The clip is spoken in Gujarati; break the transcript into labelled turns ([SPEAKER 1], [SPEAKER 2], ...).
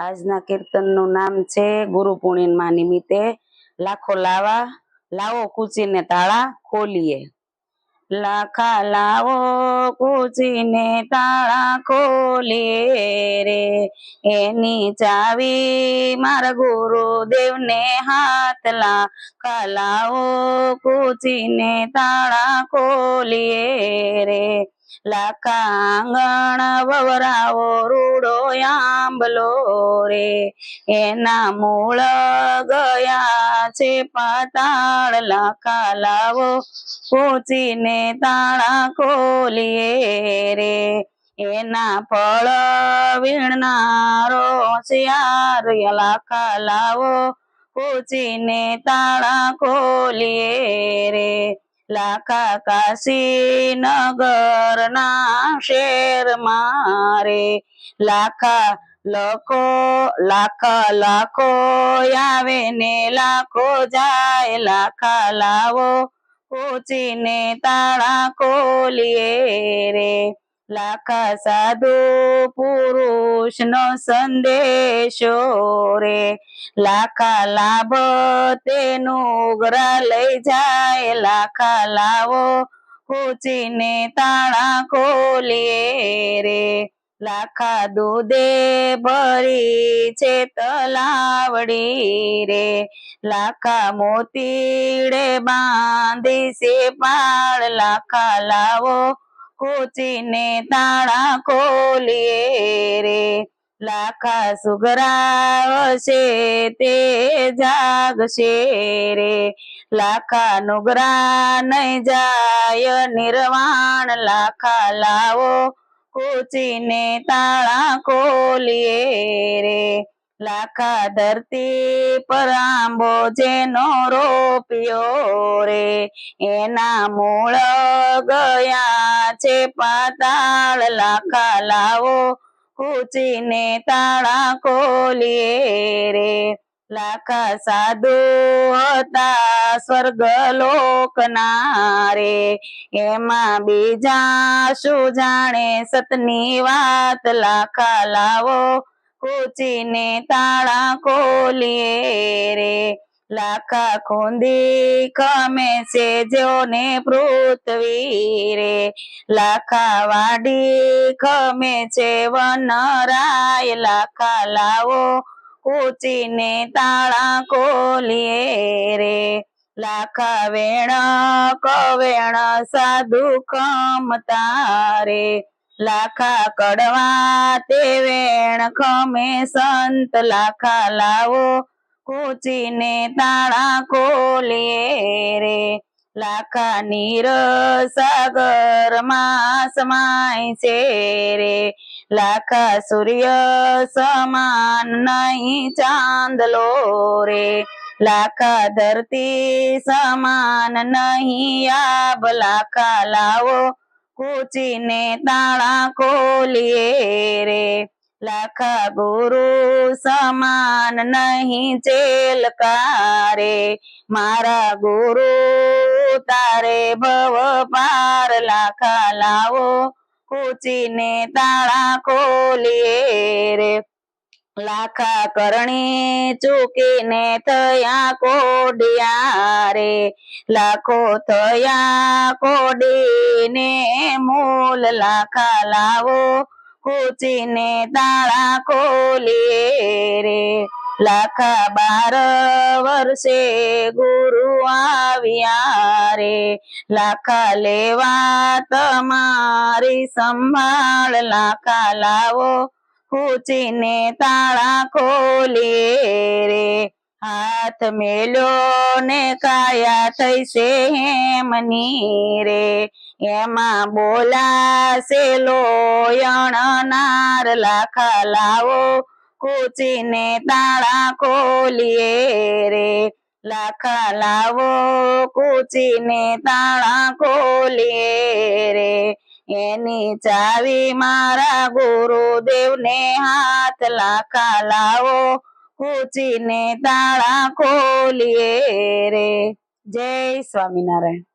[SPEAKER 1] આજના કીર્તનનું નામ છે ગુરુ પૂર્ણિમા નિમિત્તે લાખો લાવો કૂચીને તાળા ખોલીએ। લાખા લાવો કૂચીને તાળા ખોલીએ રે, એની ચાવી મારા ગુરુદેવને હાથ। લાખા લાવો કૂચીને તાળા ખોલીએ રે, લાખા આંગણ વવરાવો રૂડો આંબલો રે, એના મૂળ ગયા છે પાતાળ। લાખા લાવો કૂચીને તાળા ખોલીએ રે, એના ફળ વીણનારો હોશિયાર। લાખા લાવો કૂચીને તાળા ખોલીએ રે, લાખા કાશી નગર ના શેર મારે, લાખા લાખો આવે ને લાખો જાય। લાખા લાવો કૂચીને તાળા ખોલીએ રે, લાખા સાધુ પુરુષ નો સંદેશો રે, લાખા લાભ તેનું ઉગરા લઈ જાય। લાખા લાવો કૂચીને તાળા ખોલીએ રે, લાખા દૂધે ભરી છે તલાવડી રે, લાખા મોતીડે બાંધી છે પાળ। લાખા લાવો કૂચીને તાળા ખોલીએ રે, લાખા સુગરા હશે તે જાગશે રે, લાખા નુગરા નહીં જાય નિર્વાણ। લાખા લાવો કૂચીને તાળા ખોલીએ રે, લાખા ધરતી પર આંબો જેનો રોપ્યો રે, એના મૂળ ગયા છે પાતાળ। લાખા લાવો કૂચીને તાળા ખોલીએ રે, લાખા સાધુ હતા સ્વર્ગ લોકના રે, એમાં બીજા શું જાણે સતની વાત। લાખા લાવો કૂચીને તાળા ખોલીએ રે, લાખા ખૂંદી ખમે છે જોને પૃથ્વી રે, લાખા વાડી ખમે છે વનરાય। લાખા લાવો કૂચીને તાળા ખોલીએ રે, લાખા વેણ કવેણ સાધુ ખમતા રે, લાખા કડવા તે વેણ ખમે સંત। લાખા લાવો કૂચીને તાળા ખોલીએ રે, લાખા નીર સાગર માં સમાય છે રે, લાખા સૂર્ય સમાન નહીં ચાંદલો રે, લાખા ધરતી સમાન નહીં આબ। લાખા લાવો કૂચીને તાળા ખોલીએ રે, લાખા ગુરુ સમાન નહીં ચેલકારે, મારા ગુરુ તારે ભવ પાર। લાખા લાવો કૂચીને તાળા ખોલીએ રે, લાખા કરણી ચૂકીને થયા કોડિયા રે, લાખો થયા કોડીને મૂલ। લાખા લાવો કૂચીને તાળા ખોલીએ રે, લાખા 12 વર્ષે ગુરુ આવ્યા રે, લાખા લેવા તમારી સંભાળ। લાખા લાવો કૂચીને તાળા ખોલીએ રે, હાથ મેલ્યો ને કાયા થઈ છે હેમની રે, એમાં બોલાશે લોયણનાર। લાખા લાવો કૂચીને તાળા ખોલીએ રે, લાખા લાવો કૂચીને તાળા ખોલીએ રે, એની ચાવી મારા ગુરુદેવને હાથ। લાખા લાવો કૂચીને તાળા ખોલીએ રે। જય સ્વામિનારાયણ।